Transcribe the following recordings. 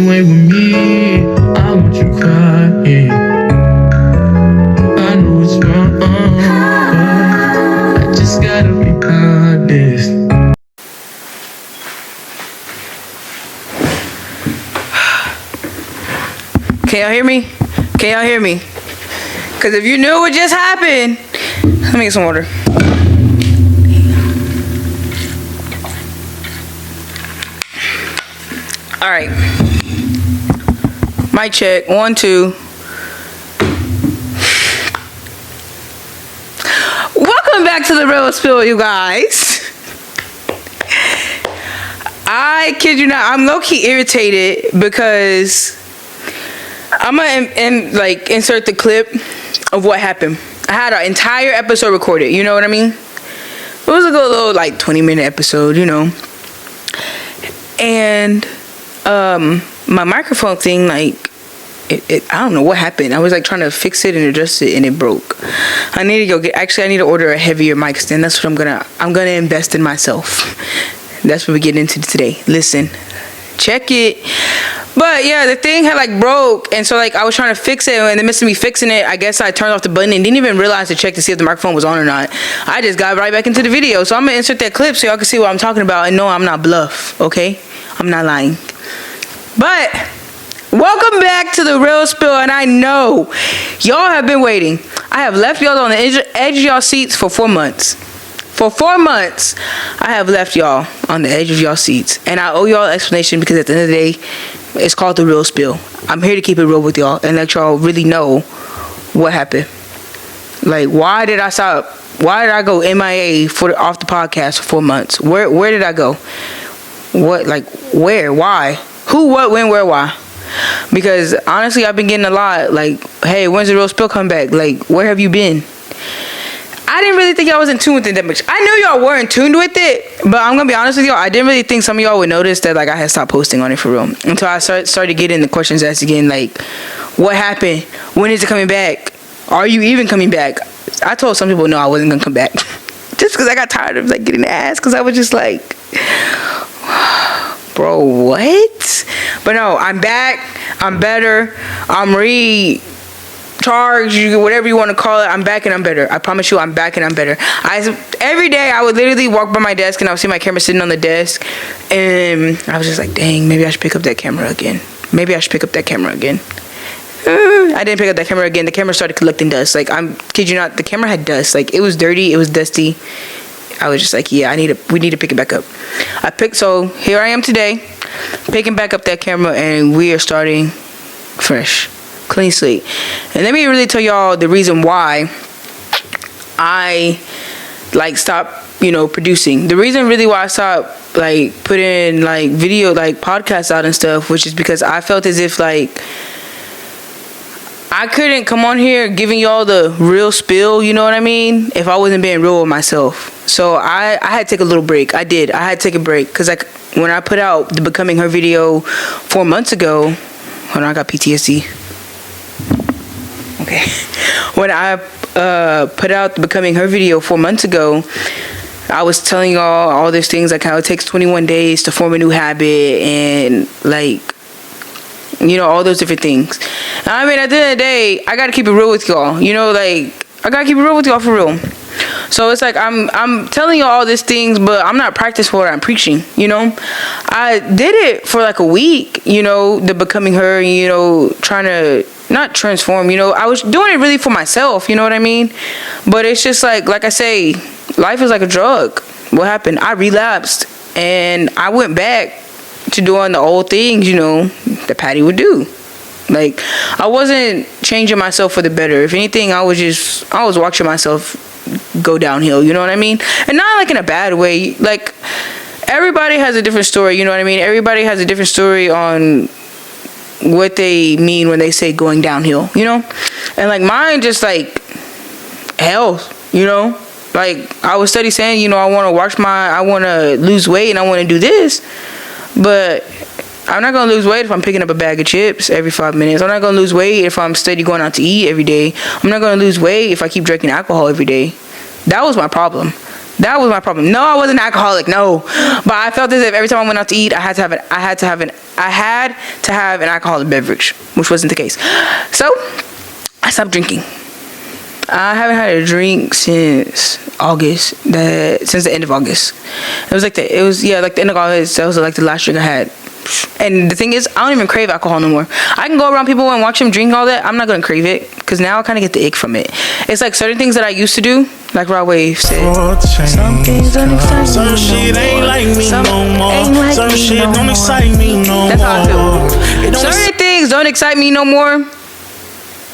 away with me. I want you crying. I know it's wrong, but I just gotta be honest. Can y'all hear me? Can y'all hear me? Because if you knew what just happened, let me get some water. All right. Mic check. 1, 2. Welcome back to the Real Spill, you guys. I kid you not, I'm low-key irritated because I'm gonna insert the clip of what happened. I had an entire episode recorded, you know what I mean? It was a good little 20-minute episode, you know. And my microphone thing, I don't know what happened. I was trying to fix it and adjust it, and it broke. I need to order a heavier mic stand. That's what I'm gonna invest in myself. That's what we get into today. Listen, check it. But yeah, the thing had broke, and so I was trying to fix it, and in the midst of me fixing it, I guess I turned off the button and didn't even realize to check to see if the microphone was on or not. I just got right back into the video. So I'm gonna insert that clip so y'all can see what I'm talking about, and no, I'm not bluff, okay? I'm not lying. But welcome back to the Real Spill, and I know y'all have been waiting. I have left y'all on the edge of y'all seats for 4 months. For 4 months, I have left y'all on the edge of y'all seats, and I owe y'all an explanation because at the end of the day, it's called the Real Spill. I'm here to keep it real with y'all and let y'all really know what happened. Why did I stop? Why did I go MIA off the podcast for 4 months? Where did I go? What? Where? Why? Who? What? When? Where? Why? Because honestly, I've been getting a lot. Hey, when's the Real Spill come back? Where have you been? I didn't really think y'all was in tune with it that much. I knew y'all were in tune with it, but I'm gonna be honest with y'all, I didn't really think some of y'all would notice that I had stopped posting on it for real until I started getting the questions asked again, what happened? When is it coming back? Are you even coming back? I told some people no, I wasn't gonna come back, just because I got tired of getting asked, because I was just bro, what? But no, I'm back. I'm better. I'm charge, whatever you want to call it. I'm back and I'm better. I promise you, I'm back and I'm better. Every day I would literally walk by my desk and I would see my camera sitting on the desk, and I was just dang, maybe I should pick up that camera again. I didn't pick up that camera again. The camera started collecting dust. I'm kid you not, the camera had dust. It was dirty, it was dusty. I was just yeah, we need to pick it back up. So here I am today, picking back up that camera, and we are starting fresh. Clean slate. And let me really tell y'all the reason why I stopped producing. The reason really why I stopped putting video podcasts out and stuff, which is because I felt as if I couldn't come on here giving y'all the real spill, you know what I mean, if I wasn't being real with myself. So I had to take a little break. I had to take a break because when I put out the Becoming Her video 4 months ago, hold on, I got PTSD. Okay. When I put out the Becoming Her video 4 months ago, I was telling y'all all these things how it takes 21 days to form a new habit, and all those different things. I mean, at the end of the day, I gotta keep it real with y'all. I gotta keep it real with y'all for real. So it's I'm telling y'all all these things, but I'm not practicing what I'm preaching. I did it for a week. The Becoming Her. Trying to not transform. I was doing it really for myself. You know what I mean? But it's just like I say, life is like a drug. What happened? I relapsed, and I went back to doing the old things. That Patty would do. I wasn't changing myself for the better. If anything, I was watching myself go downhill, you know what I mean? And not in a bad way. Everybody has a different story, you know what I mean? Everybody has a different story on what they mean when they say going downhill, And mine just health, I was steady saying, I want to lose weight and I want to do this, but I'm not going to lose weight if I'm picking up a bag of chips every 5 minutes. I'm not going to lose weight if I'm steady going out to eat every day. I'm not going to lose weight if I keep drinking alcohol every day. That was my problem. That was my problem. No, I wasn't an alcoholic. No, but I felt as if every time I went out to eat, I had to have an alcoholic beverage, which wasn't the case. So I stopped drinking. I haven't had a drink since August. Since the end of August. It was like the end of August. That was like the last drink I had. And the thing is, I don't even crave alcohol no more. I can go around people and watch them drink all that. I'm not gonna crave it because now I kind of get the ick from it. It's like certain things that I used to do, like Rod Wave said. Some things don't excite me. Some shit ain't like me no more. Some shit don't excite me no more. That's how I feel. Certain things don't excite me no more.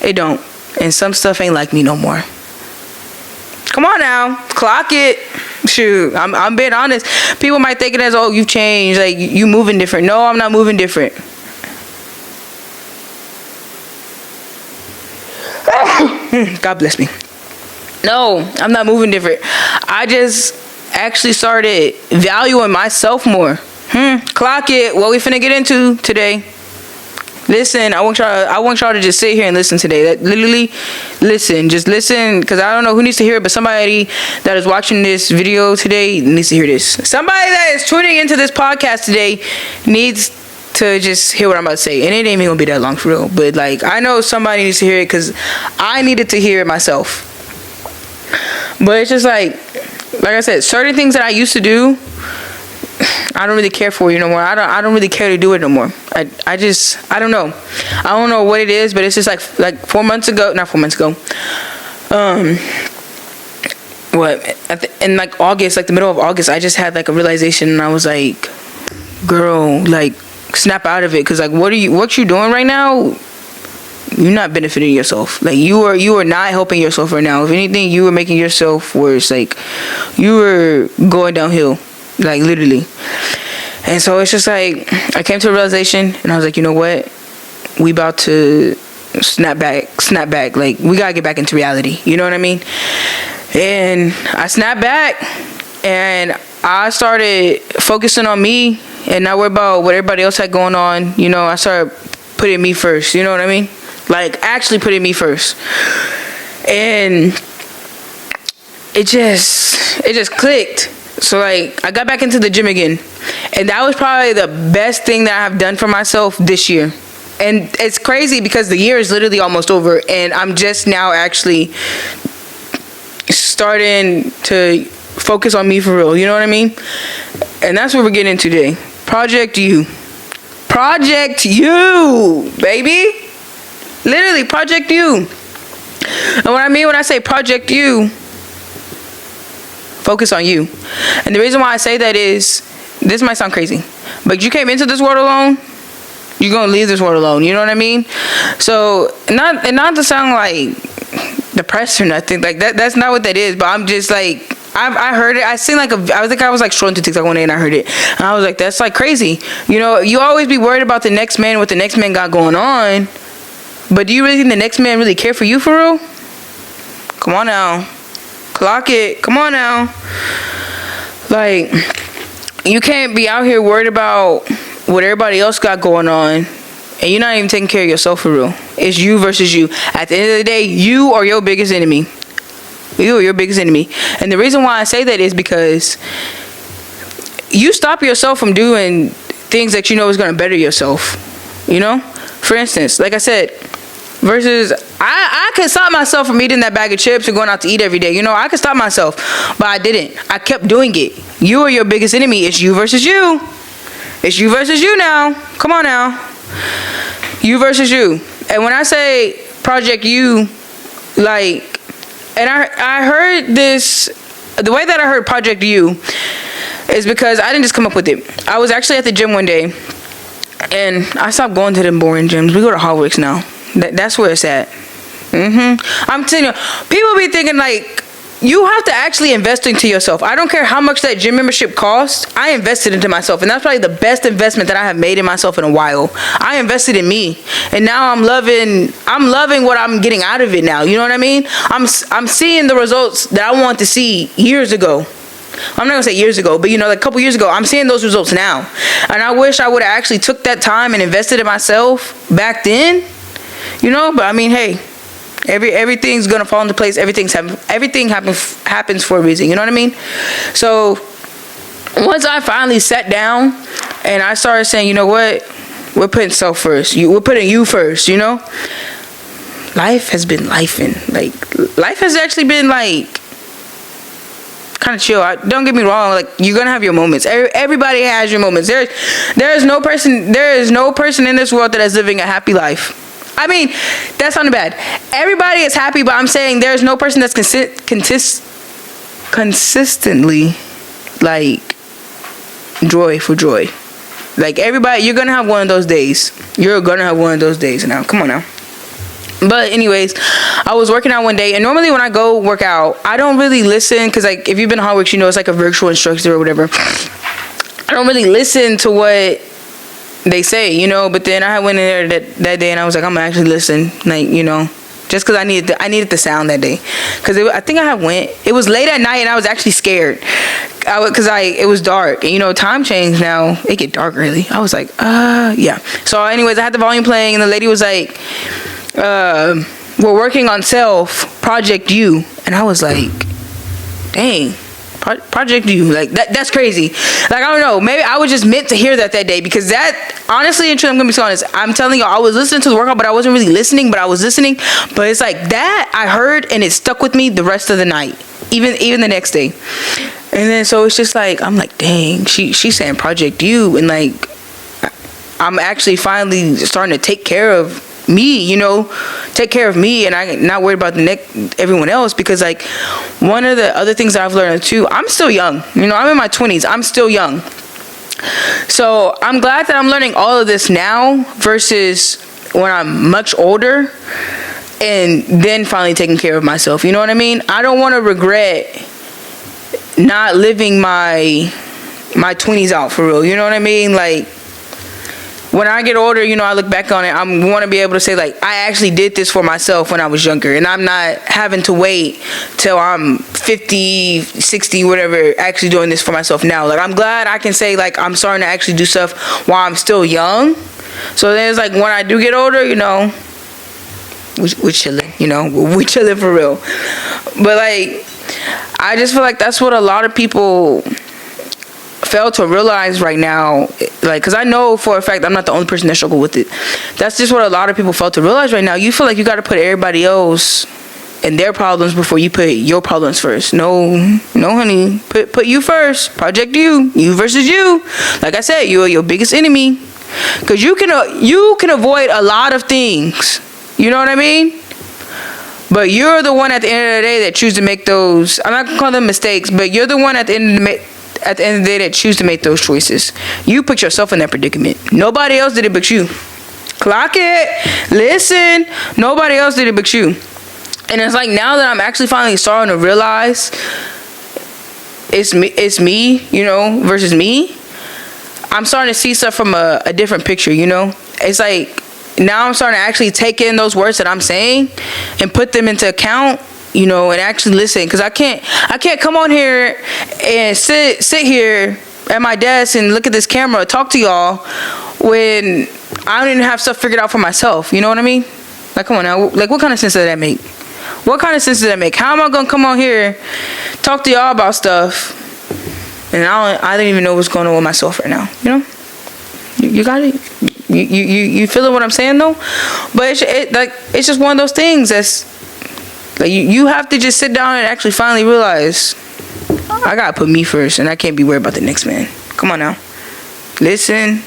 It don't. And some stuff ain't like me no more. Come on now, clock it. Shoot, I'm being honest. People might think it as, oh, you've changed, like you moving different. No, I'm not moving different. God bless me. No, I'm not moving different. I just actually started valuing myself more. Clock it. What we finna get into today? Listen, I want y'all to just sit here and listen today. That literally, just listen, because I don't know who needs to hear it, but somebody that is watching this video today needs to hear this. Somebody that is tuning into this podcast today needs to just hear what I'm about to say, and it ain't even gonna be that long for real. But like, I know somebody needs to hear it because I needed to hear it myself. But it's just like I said, certain things that I used to do, I don't really care for you no more. I don't really care to do it no more. I don't know. I don't know what it is, but it's just like 4 months ago, not 4 months ago. In like August, like the middle of August, I just had like a realization, and I was like, girl, like snap out of it, because like what you doing right now? You're not benefiting yourself. Like you are not helping yourself right now. If anything, you are making yourself worse. Like you were going downhill. Like literally. And so it's just like I came to a realization, and I was like, you know what, we about to snap back. Like we gotta get back into reality, you know what I mean? And I snapped back, and I started focusing on me and not worry about what everybody else had going on. You know, I started putting me first, you know what I mean? Like actually putting me first. And it just clicked. So like I got back into the gym again, and that was probably the best thing that I've done for myself this year. And it's crazy because the year is literally almost over, and I'm just now actually starting to focus on me for real, you know what I mean? And that's what we're getting into today. projectYOU, baby. Literally projectYOU. And what I mean when I say projectYOU, focus on you. And the reason why I say that is, this might sound crazy, but you came into this world alone, you're gonna leave this world alone, you know what I mean? So not to sound like depressed or nothing like that, that's not what that is, but I'm just like, I heard it. I was like scrolling through TikTok one day, and I heard it, and I was like, that's like crazy. You know, you always be worried about the next man, what the next man got going on, but do you really think the next man really care for you for real? Come on now. Clock it. Come on now. Like, you can't be out here worried about what everybody else got going on, and you're not even taking care of yourself for real. It's you versus you. At the end of the day, you are your biggest enemy. You are your biggest enemy. And the reason why I say that is because you stop yourself from doing things that you know is going to better yourself. You know? For instance, like I said, versus I could stop myself from eating that bag of chips and going out to eat every day. You know, I could stop myself, but I didn't. I kept doing it. You are your biggest enemy. It's you versus you. It's you versus you now. Come on now. You versus you. And when I say projectYOU, like, and I heard this, the way that I heard projectYOU is because I didn't just come up with it. I was actually at the gym one day, and I stopped going to them boring gyms. We go to Hallwicks now. That's where it's at. I'm telling you, people be thinking like, you have to actually invest into yourself. I don't care how much that gym membership costs. I invested into myself, and that's probably the best investment that I have made in myself in a while. I invested in me, and now I'm loving what I'm getting out of it now. You know what I mean? I'm seeing the results that I wanted to see years ago. I'm not gonna say years ago, but you know, like a couple years ago, I'm seeing those results now. And I wish I would have actually took that time and invested in myself back then. You know, but I mean, hey, Everything's gonna fall into place. Everything happens for a reason. You know what I mean? So once I finally sat down and I started saying, you know what, we're putting self first. We're putting you first. You know, life has been lifing. Like life has actually been like kind of chill. Don't get me wrong. Like you're gonna have your moments. Everybody has your moments. There is no person in this world that is living a happy life. I mean, that sounded bad. Everybody is happy, but I'm saying there's no person that's consistently like joy for joy. Like everybody, you're gonna have one of those days. You're gonna have one of those days now. Come on now. But anyways, I was working out one day, and normally when I go work out, I don't really listen, because like if you've been to Hardworks, you know it's like a virtual instructor or whatever. I don't really listen to what they say, you know. But then I went in there that day, and I was like, I'm gonna actually listen, like, you know, just because I needed the sound that day, because I think I went. It was late at night, and I was actually scared, because it was dark, and you know, time changed now. It get dark early. I was like, yeah. So anyways, I had the volume playing, and the lady was like, we're working on self, projectYOU. And I was like, dang, projectYOU, like that's crazy. Like, I don't know, maybe I was just meant to hear that day, because that, honestly and truly, I'm gonna be so honest, I'm telling y'all, I was listening to the workout, but I wasn't really listening, but I was listening. But it's like that I heard, and it stuck with me the rest of the night, even the next day. And then so it's just like, I'm like, dang, she's saying projectYOU, and like I'm actually finally starting to take care of me, you know, take care of me, and I'm not worried about everyone else. Because like one of the other things that I've learned too, I'm still young, you know, I'm in my 20s, I'm still young. So I'm glad that I'm learning all of this now versus when I'm much older and then finally taking care of myself. You know what I mean? I don't want to regret not living my 20s out for real. You know what I mean? Like, when I get older, you know, I look back on it, I want to be able to say, like, I actually did this for myself when I was younger, and I'm not having to wait till I'm 50, 60, whatever, actually doing this for myself now. Like, I'm glad I can say, like, I'm starting to actually do stuff while I'm still young. So then it's like, when I do get older, you know, we're chilling, you know, we're chilling for real. But, like, I just feel like that's what a lot of people fail to realize right now, like, because I know for a fact I'm not the only person that struggle with it. That's just what a lot of people fail to realize right now. You feel like you got to put everybody else and their problems before you put your problems first. No, honey, put you first. projectYOU, you versus you. Like I said, you are your biggest enemy, because you can avoid a lot of things. You know what I mean? But you're the one at the end of the day that choose to make those. I'm not gonna call them mistakes, but you're the one at the end of the day that choose to make those choices. You put yourself in that predicament. Nobody else did it but you. Clock it. Listen. Nobody else did it but you. And it's like, now that I'm actually finally starting to realize it's me, you know, versus me, I'm starting to see stuff from a different picture, you know. It's like, now I'm starting to actually take in those words that I'm saying and put them into account, you know, and actually listen. Because I can't come on here and sit here at my desk and look at this camera, talk to y'all, when I don't even have stuff figured out for myself. You know what I mean? Like, come on now. Like, what kind of sense does that make? What kind of sense does that make? How am I gonna come on here, talk to y'all about stuff, and I don't even know what's going on with myself right now? You know? You got it. You feeling what I'm saying though? But it's just one of those things that's like, you have to just sit down and actually finally realize, I gotta put me first, and I can't be worried about the next man. Come on now, listen.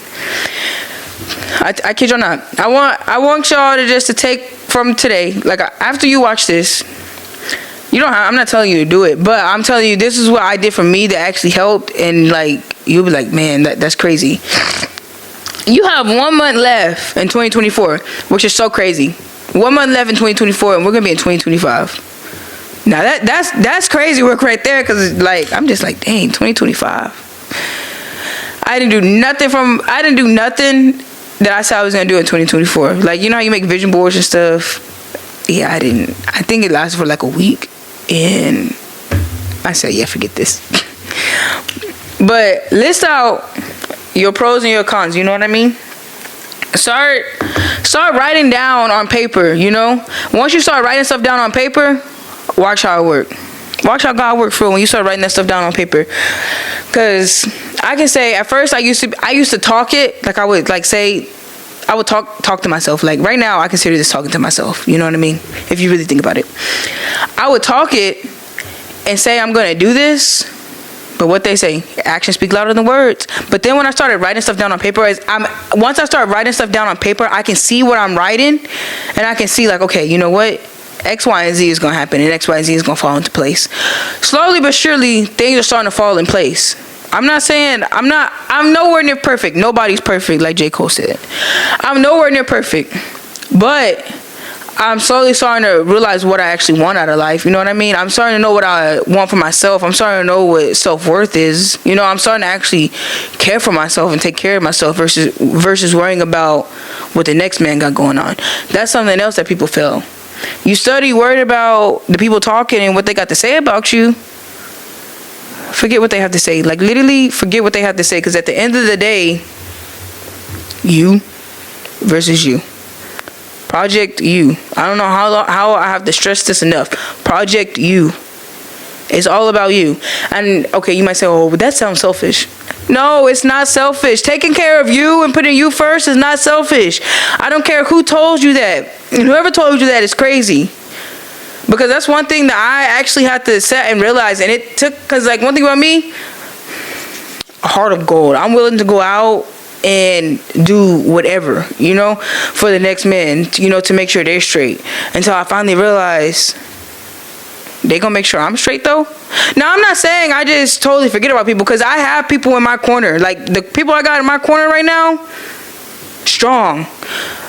I kid y'all not. I want y'all to just to take from today. Like, after you watch this, you don't have, I'm not telling you to do it, but I'm telling you, this is what I did for me that actually helped. And like, you'll be like, man, that's crazy. You have 1 month left in 2024, which is so crazy. 1 month left in 2024, and we're gonna be in 2025. Now that's crazy work right there, because like, I'm just like, dang, 2025. I didn't do nothing that I said I was gonna do in 2024. Like, you know how you make vision boards and stuff? Yeah, I didn't. I think it lasted for like a week, and I said, yeah, forget this. But list out your pros and your cons, you know what I mean? Start Start writing down on paper, you know? Once you start writing stuff down on paper, watch how it work. Watch how God work for when you start writing that stuff down on paper. Cause I can say at first I used to talk it, like I would like say, I would talk to myself. Like right now I consider this talking to myself. You know what I mean? If you really think about it. I would talk it and say I'm gonna do this. But what they say, actions speak louder than words. But then when I started writing stuff down on paper, once I start writing stuff down on paper, I can see what I'm writing, and I can see like, okay, you know what? X, Y, and Z is gonna happen, and X, Y, and Z is gonna fall into place. Slowly but surely, things are starting to fall in place. I'm nowhere near perfect. Nobody's perfect, like J. Cole said. I'm nowhere near perfect, but I'm slowly starting to realize what I actually want out of life. You know what I mean? I'm starting to know what I want for myself. I'm starting to know what self-worth is. You know, I'm starting to actually care for myself and take care of myself versus worrying about what the next man got going on. That's something else that people fail. You study worried about the people talking and what they got to say about you. Forget what they have to say. Like literally forget what they have to say, because at the end of the day, you versus you. projectYOU. I don't know how I have to stress this enough. projectYOU. It's all about you. And okay, you might say, oh, but that sounds selfish. No, it's not selfish. Taking care of you and putting you first is not selfish. I don't care who told you that. And whoever told you that is crazy. Because that's one thing that I actually had to sit and realize. And it took, because like one thing about me, a heart of gold. I'm willing to go out and do whatever, you know, for the next man, you know, to make sure they're straight. Until I finally realized they gonna make sure I'm straight though. Now I'm not saying I just totally forget about people, because I have people in my corner. Like the people I got in my corner right now, strong.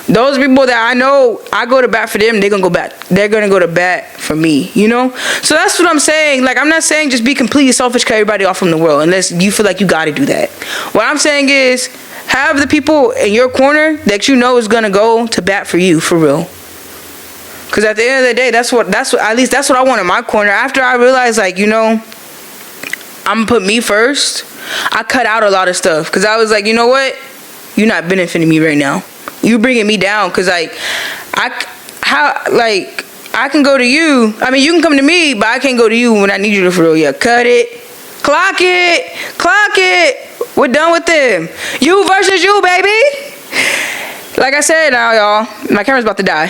Those people that I know, I go to bat for them, they're gonna go to bat for me, you know? So that's what I'm saying. Like, I'm not saying just be completely selfish, cut everybody off from the world, unless you feel like you gotta do that. What I'm saying is, have the people in your corner that you know is gonna go to bat for you, for real. Because at the end of the day, that's what I want in my corner. After I realized, like, you know, I'm gonna put me first, I cut out a lot of stuff. Because I was like, you know what? You're not benefiting me right now. You bringing me down, because like I can go to you. I mean, you can come to me, but I can't go to you when I need you to, for real. Yeah, cut it, clock it. We're done with them. You versus you, baby. Like I said, now y'all, my camera's about to die,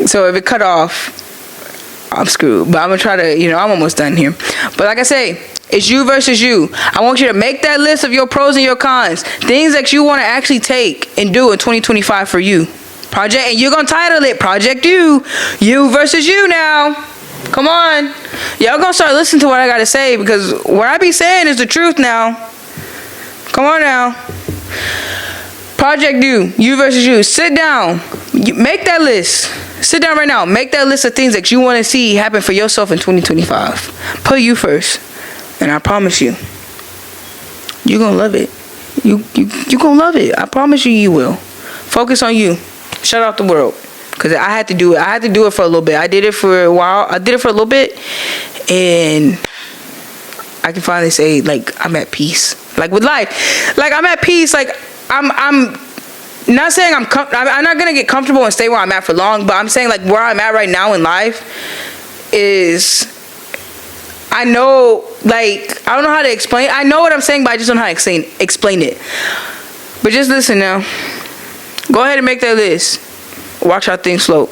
so if it cut off, I'm screwed. But I'm gonna try to, you know, I'm almost done here. But like I say, it's you versus you. I want you to make that list of your pros and your cons. Things that you want to actually take and do in 2025 for you. And you're going to title it projectYOU. You versus you now. Come on. Y'all going to start listening to what I got to say, because what I be saying is the truth now. Come on now. projectYOU. You versus you. Sit down. Make that list. Sit down right now. Make that list of things that you want to see happen for yourself in 2025. Put you first. And I promise you, you're going to love it. You going to love it. I promise you will. Focus on you. Shut out the world. Because I had to do it. I had to do it for a little bit. I did it for a while. I did it for a little bit. And I can finally say, like, I'm at peace. Like, with life. Like, I'm at peace. Like, I'm not saying I'm not going to get comfortable and stay where I'm at for long. But I'm saying, like, where I'm at right now in life is, I know, like, I don't know how to explain. I know what I'm saying, but I just don't know how to explain it. But just listen now. Go ahead and make that list. Watch how things float.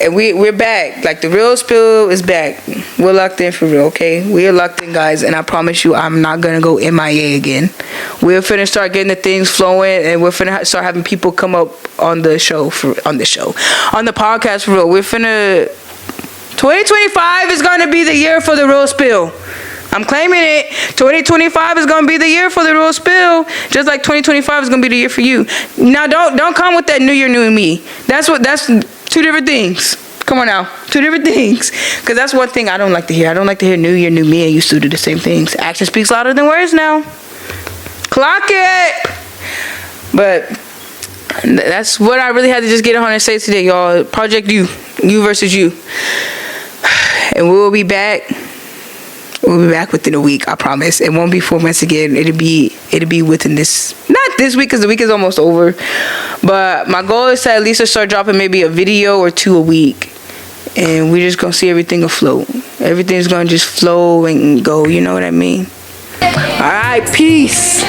And we're back. Like, the real spill is back. We're locked in for real, okay? We are locked in, guys. And I promise you, I'm not going to go MIA again. We're finna start getting the things flowing. And we're finna start having people come up on the show. On the podcast for real. We're finna... 2025 is going to be the year for the real spill. I'm claiming it. 2025 is going to be the year for the real spill. Just like 2025 is going to be the year for you. Now, don't come with that new year, new me. That's two different things. Come on now. Two different things. Because that's one thing I don't like to hear. I don't like to hear new year, new me, and you still do the same things. Action speaks louder than words now. Clock it. But that's what I really had to just get on and say today, y'all. projectYOU. You versus you. And we'll be back. We'll be back within a week. I promise. It won't be 4 months again. It'll be within this, not this week, because the week is almost over. But my goal is to at least start dropping maybe a video or 2 a week, and we're just gonna see everything afloat. Everything's gonna just flow and go. You know what I mean? All right, peace.